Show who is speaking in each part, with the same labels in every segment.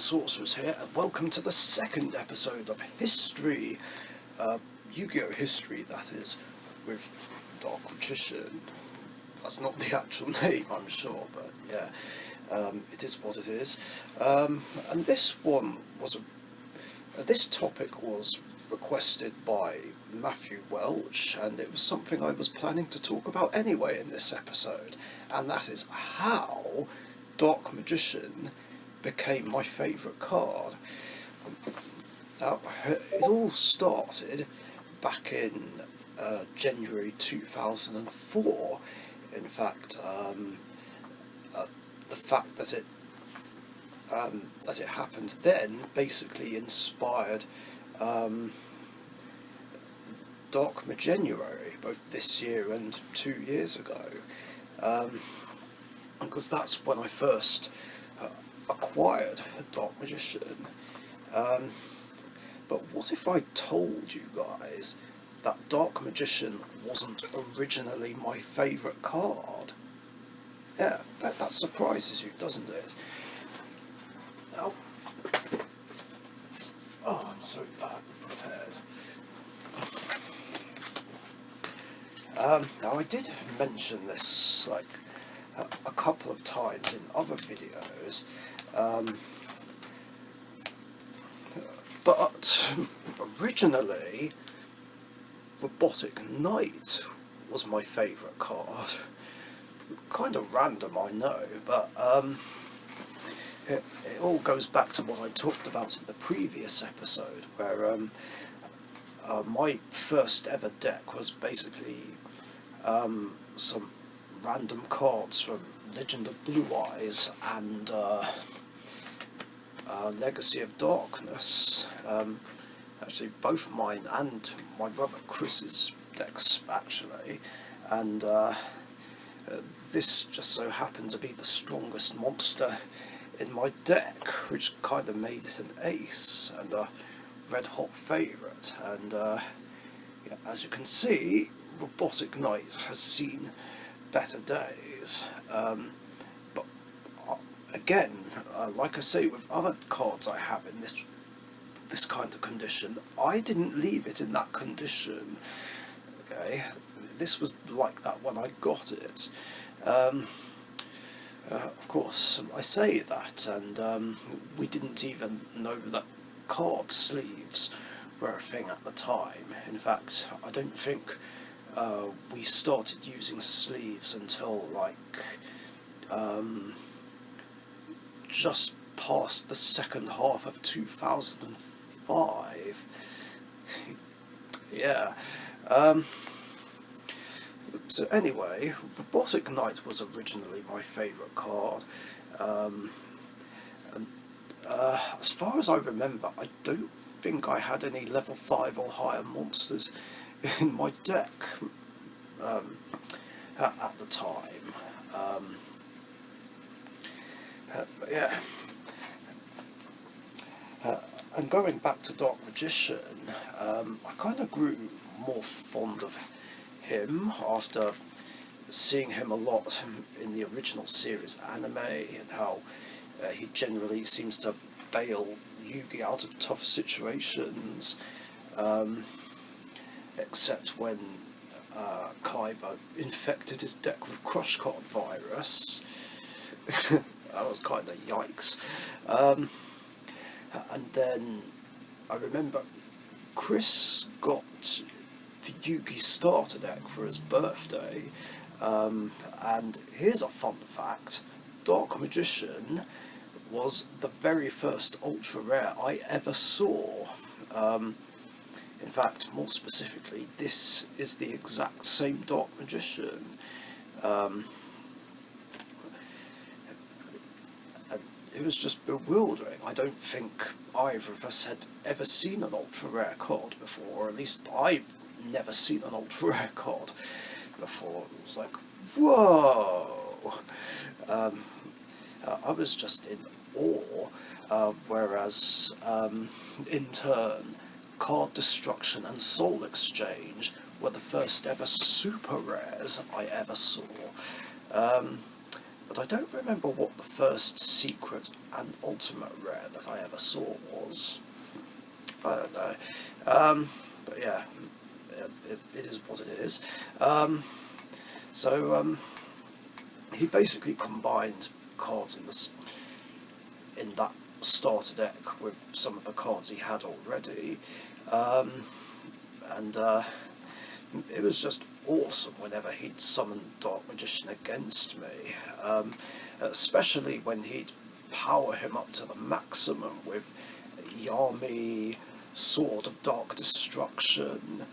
Speaker 1: Sorcerers here, and welcome to the second episode of History, Yu-Gi-Oh! History, that is, with Dark Richician. That's not the actual name, I'm sure, but yeah, it is what it is. And this one was this topic was requested by Matthew Welch, and it was something I was planning to talk about anyway in this episode, and that is how Dark Magician became my favourite card. Now, it all started back in January 2004. In fact, the fact that it happened then basically inspired Dark January, both this year and 2 years ago, because that's when I first acquired Dark Magician. But what if I told you guys that Dark Magician wasn't originally my favourite card? Yeah, that surprises you, doesn't it? Now, oh, I'm so badly prepared. Now, I did mention this like a couple of times in other videos, but originally Robotic Knight was my favourite card. Kind of random, I know, but it all goes back to what I talked about in the previous episode, where my first ever deck was basically some random cards from Legend of Blue Eyes and Legacy of Darkness. Actually, both mine and my brother Chris's decks, actually, and this just so happened to be the strongest monster in my deck, which kind of made it an ace and a red hot favourite. And yeah, as you can see, Robotic Knight has seen better days, but again, like I say with other cards I have in this kind of condition, I didn't leave it in that condition. Okay, this was like that when I got it. Of course, I say that, and we didn't even know that card sleeves were a thing at the time. In fact, I don't think we started using sleeves until like just past the second half of 2005. Yeah. So anyway, Robotic Knight was originally my favourite card. And as far as I remember, I don't think I had any level 5 or higher monsters in my deck at the time. But yeah. And going back to Dark Magician, I kind of grew more fond of him after seeing him a lot in the original series anime, and how he generally seems to bail Yugi out of tough situations, except when Kaiba infected his deck with Crush Card Virus. That was kind of yikes. And then I remember Chris got the Yugi starter deck for his birthday, and here's a fun fact: Dark Magician was the very first ultra rare I ever saw. In fact, more specifically, this is the exact same Dark Magician. And it was just bewildering. I don't think either of us had ever seen an ultra rare card before, or at least I've never seen an ultra rare card before. It was like, whoa! I was just in awe, whereas in turn, Card Destruction and Soul Exchange were the first ever super rares I ever saw. but I don't remember what the first secret and ultimate rare that I ever saw was. I don't know. But yeah, it is what it is. So he basically combined cards in that starter deck with some of the cards he had already, and it was just awesome whenever he'd summon Dark Magician against me, especially when he'd power him up to the maximum with Yami, Sword of Dark Destruction.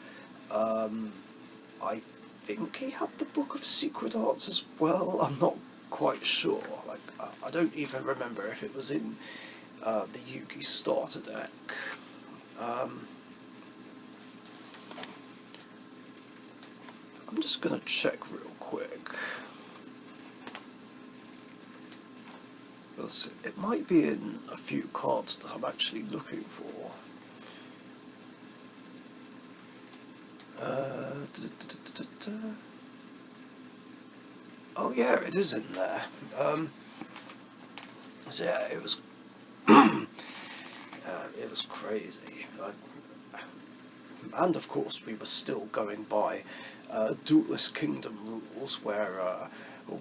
Speaker 1: I think he had the Book of Secret Arts as well. I'm not quite sure. Like, I don't even remember if it was in the Yugi starter deck. I'm just gonna check real quick. It might be in a few cards that I'm actually looking for. Oh yeah, it is in there. So yeah, it was it was crazy. And of course we were still going by Duelist Kingdom rules, where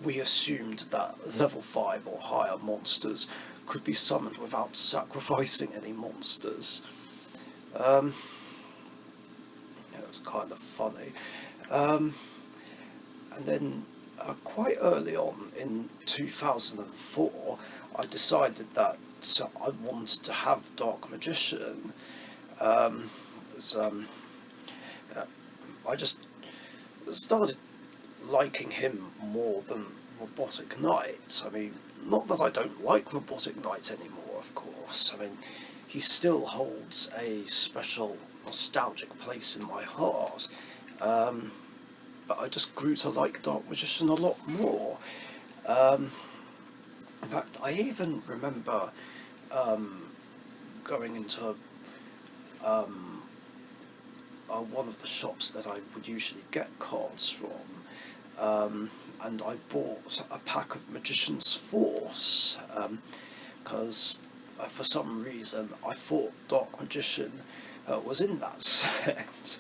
Speaker 1: we assumed that level 5 or higher monsters could be summoned without sacrificing any monsters. It was kind of funny. And then quite early on in 2004, I decided that I wanted to have Dark Magician. I just started liking him more than Robotic Knight. I mean, not that I don't like Robotic Knight anymore, of course. I mean, he still holds a special nostalgic place in my heart. But I just grew to like Dark Magician a lot more. In fact, I even remember going into one of the shops that I would usually get cards from, and I bought a pack of Magician's Force, because for some reason I thought Dark Magician was in that set,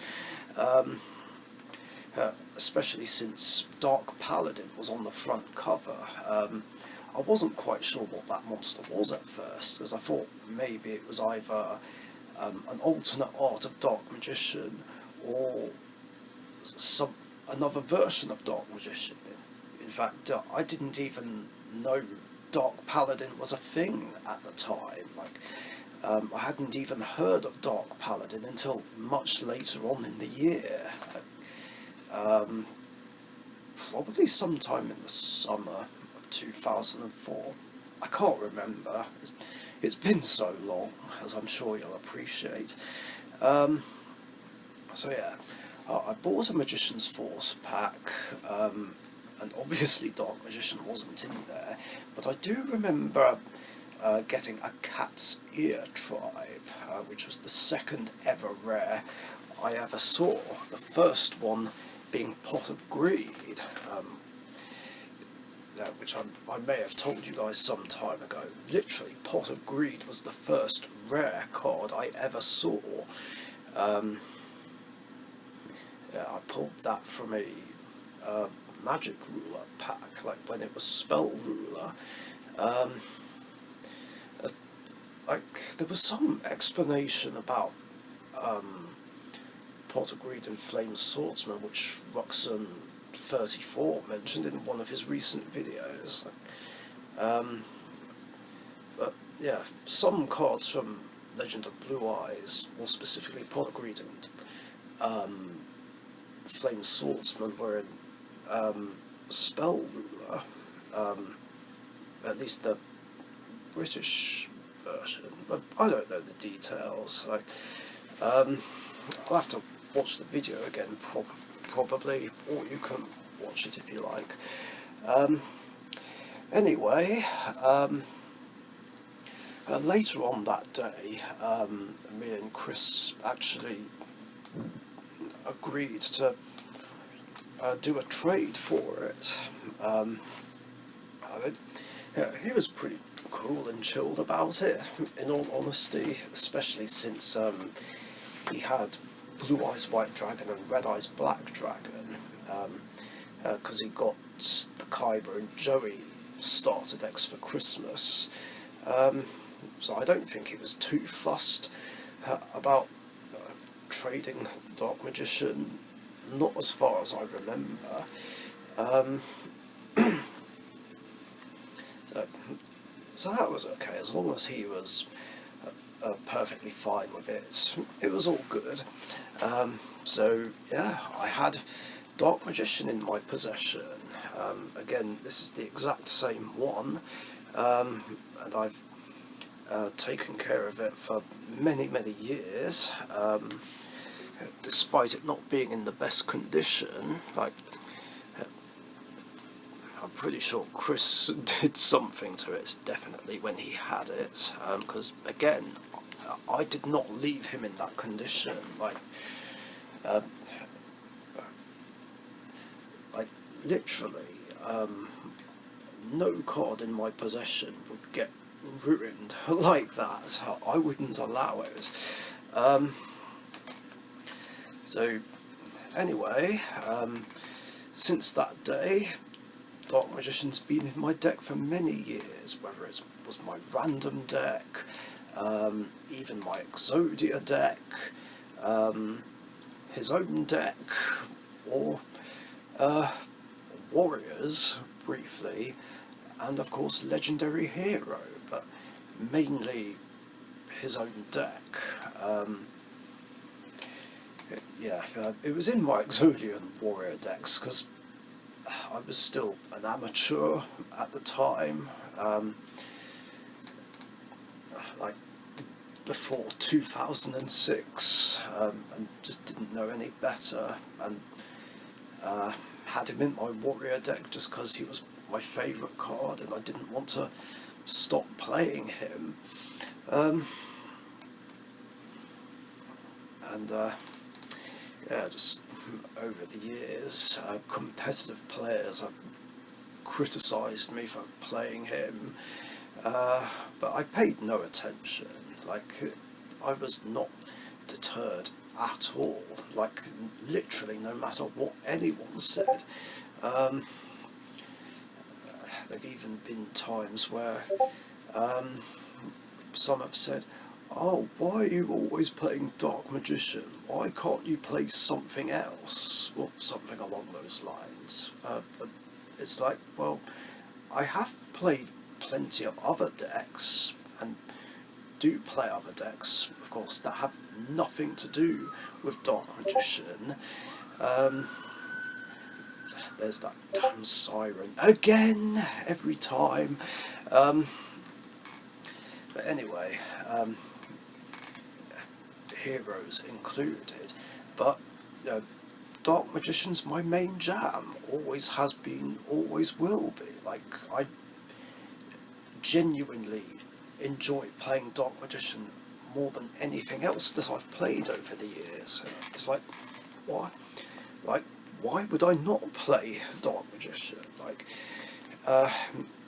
Speaker 1: especially since Dark Paladin was on the front cover. I wasn't quite sure what that monster was at first, because I thought maybe it was either an alternate art of Dark Magician or another version of Dark Magician. In fact, I didn't even know Dark Paladin was a thing at the time. Like, I hadn't even heard of Dark Paladin until much later on in the year. Probably sometime in the summer of 2004. I can't remember. It's been so long, as I'm sure you'll appreciate. So yeah, I bought a Magician's Force pack, and obviously Dark Magician wasn't in there, but I do remember getting a Cat's Ear Tribe, which was the second ever rare I ever saw. The first one being Pot of Greed, which I may have told you guys some time ago. Literally, Pot of Greed was the first rare card I ever saw. I pulled that from a Magic Ruler pack, like when it was Spell Ruler. Like, there was some explanation about Pot of Greed and Flame Swordsman, which Ruxon34 mentioned in one of his recent videos. But yeah, some cards from Legend of Blue Eyes, more specifically Pot of Greed and Flame Swordsman, were in Spell Ruler, at least the British version, but I don't know the details. Like, I'll have to watch the video again, probably, or you can watch it if you like. Anyway, later on that day, me and Chris actually agreed to do a trade for it. yeah, he was pretty cool and chilled about it, in all honesty, especially since he had Blue Eyes White Dragon and Red Eyes Black Dragon, because he got the Kyber and Joey starter decks for Christmas. So I don't think he was too fussed about trading the Dark Magician, not as far as I remember. So that was okay, as long as he was perfectly fine with it. It was all good. So yeah, I had Dark Magician in my possession. Again, this is the exact same one, and I've taken care of it for many, many years, despite it not being in the best condition. Like, I'm pretty sure Chris did something to it, definitely, when he had it, because, again, I did not leave him in that condition. Like, literally, no card in my possession would get ruined like that. I wouldn't allow it. So, anyway, since that day, Dark Magician's been in my deck for many years, whether it was my random deck, even my Exodia deck, his own deck, or Warriors, briefly, and of course Legendary Hero, but mainly his own deck. It was in my Exodia and Warrior decks, because I was still an amateur at the time, like before 2006, and just didn't know any better, and had him in my Warrior deck just because he was my favourite card and I didn't want to stop playing him. Just over the years, competitive players have criticised me for playing him, but I paid no attention. Like, I was not deterred at all. Like, literally, no matter what anyone said. There've even been times where some have said, "Oh, why are you always playing Dark Magician? Why can't you play something else?" Well, something along those lines. But it's like, well, I have played plenty of other decks, and do play other decks, of course, that have nothing to do with Dark Magician. There's that damn siren again, every time. But anyway, heroes included, but Dark Magician's my main jam, always has been, always will be. Like, I genuinely enjoy playing Dark Magician more than anything else that I've played over the years. It's like, why? Like, why would I not play Dark Magician? Like,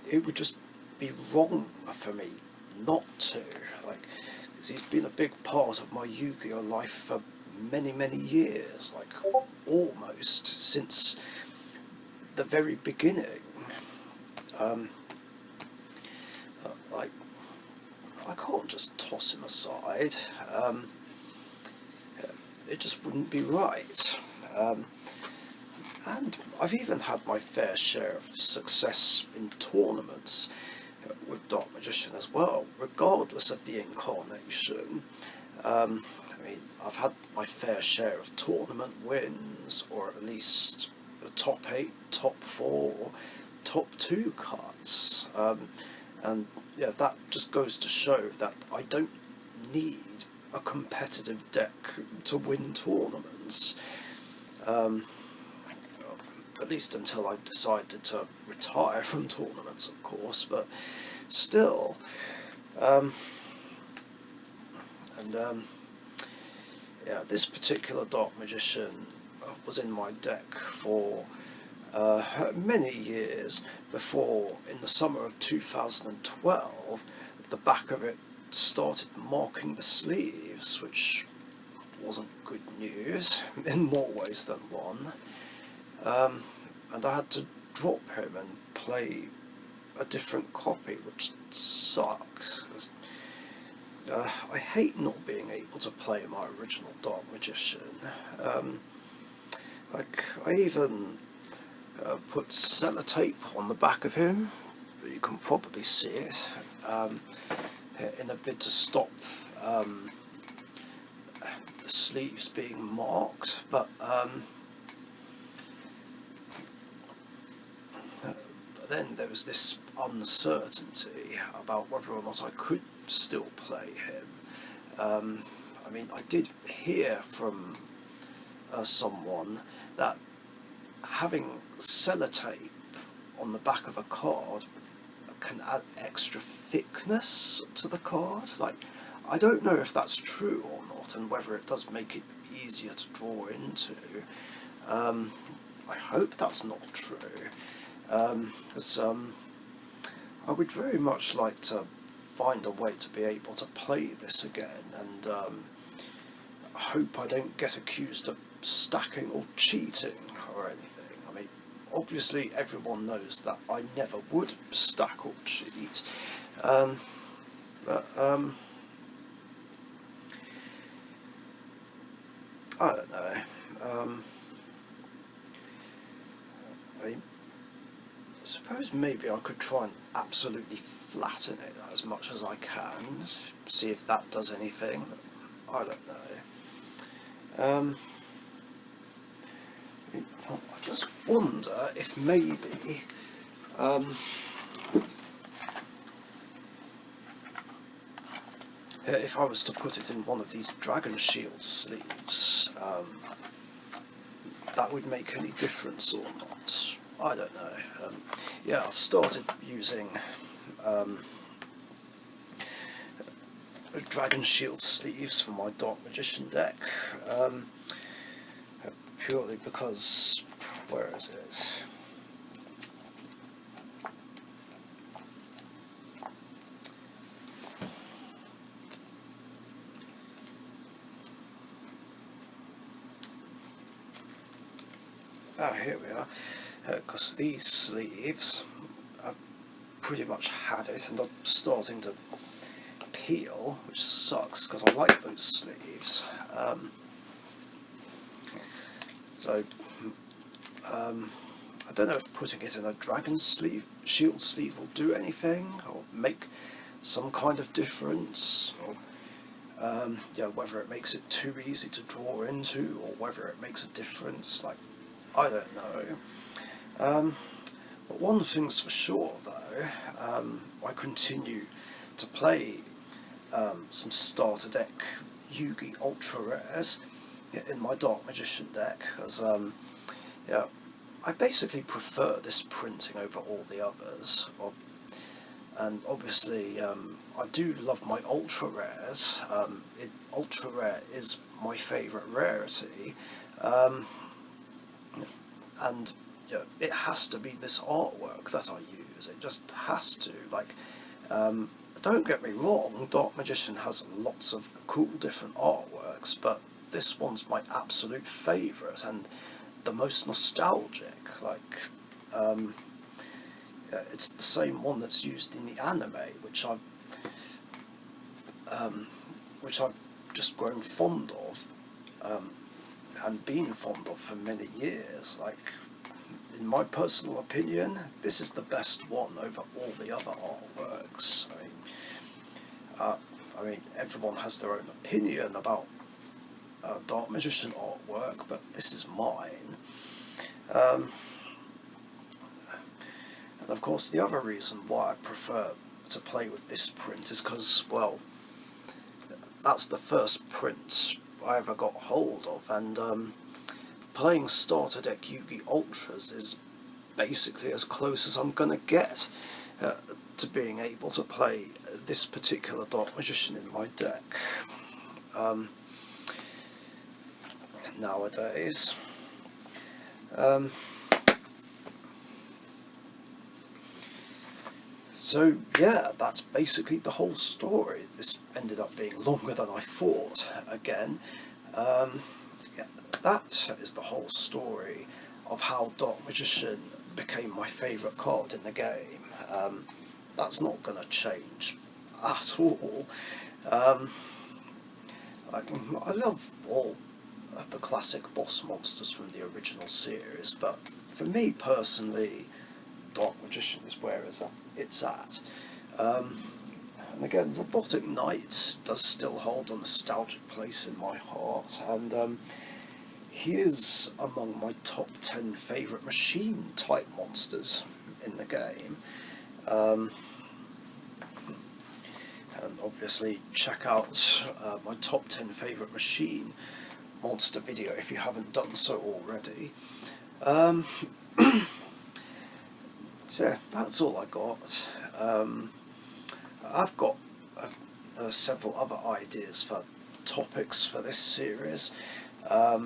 Speaker 1: it would just be wrong for me not to. Like, 'cause he's been a big part of my Yu-Gi-Oh life for many, many years. Like, almost since the very beginning. Like, I can't just toss him aside. It just wouldn't be right. And I've even had my fair share of success in tournaments with Dark Magician as well, regardless of the incarnation. I mean, I've had my fair share of tournament wins, or at least the top 8, top 4, top 2 cuts. And yeah, that just goes to show that I don't need a competitive deck to win tournaments. At least until I decided to retire from tournaments, of course, but still. This particular Dark Magician was in my deck for many years before, in the summer of 2012, the back of it started marking the sleeves, which wasn't good news in more ways than one. And I had to drop him and play a different copy, which sucks. I hate not being able to play my original Dark Magician. I even put sellotape on the back of him. You can probably see it, in a bid to stop the sleeves being marked, but then there was this uncertainty about whether or not I could still play him. I mean, I did hear from someone that having sellotape on the back of a card can add extra thickness to the card. Like, I don't know if that's true or not, and whether it does make it easier to draw into. I hope that's not true, because I would very much like to find a way to be able to play this again, and I hope I don't get accused of stacking or cheating or anything. I mean, obviously everyone knows that I never would stack or cheat, but I don't know. I suppose maybe I could try and absolutely flatten it as much as I can, see if that does anything. I don't know. I just wonder if maybe if I was to put it in one of these dragon shield sleeves, that would make any difference or not. I don't know. Yeah, I've started using dragon shield sleeves for my Dark Magician deck, purely because, where is it? Ah, here we are. Because these sleeves, I've pretty much had it and are starting to peel, which sucks because I like those sleeves. I don't know if putting it in a dragon shield sleeve will do anything or make some kind of difference, or whether it makes it too easy to draw into, or whether it makes a difference. Like, I don't know. But one thing's for sure, though, I continue to play some starter deck Yugi Ultra Rares in my Dark Magician deck, as I basically prefer this printing over all the others. And obviously, I do love my Ultra Rares. Ultra Rare is my favourite rarity. And it has to be this artwork that I use. It just has to. Like, don't get me wrong, Dark Magician has lots of cool different artworks, but this one's my absolute favourite and the most nostalgic. Like, it's the same one that's used in the anime, which I've just grown fond of, and been fond of for many years. Like, in my personal opinion, this is the best one over all the other artworks. I mean, everyone has their own opinion about Dark Magician artwork, but this is mine. And of course, the other reason why I prefer to play with this print is because, well, that's the first print I ever got hold of, and playing starter deck Yugi Ultras is basically as close as I'm gonna get to being able to play this particular Dark Magician in my deck nowadays. So yeah, that's basically the whole story. This ended up being longer than I thought again. Yeah, that is the whole story of how Dark Magician became my favourite card in the game. That's not going to change at all. Um, I love all of the classic boss monsters from the original series, but for me personally, Dark Magician is where it's at. And again, Robotic Knight does still hold a nostalgic place in my heart, and he is among my top 10 favourite machine-type monsters in the game. And obviously check out my top 10 favourite machine monster video if you haven't done so already. So yeah, that's all I got. I've got several other ideas for topics for this series. I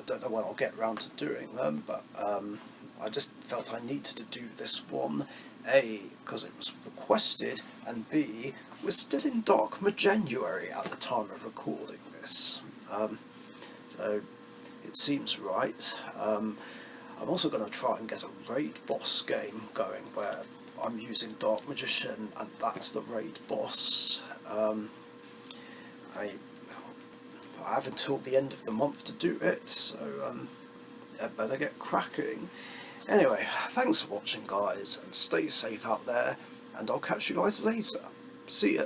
Speaker 1: don't know when I'll get around to doing them, but I just felt I needed to do this one. A, because it was requested, and B, we're still in Dark January at the time of recording this. So it seems right. I'm also going to try and get a raid boss game going where I'm using Dark Magician and that's the raid boss. I have until the end of the month to do it, so I better get cracking. Anyway, thanks for watching guys, and stay safe out there, and I'll catch you guys later. See ya.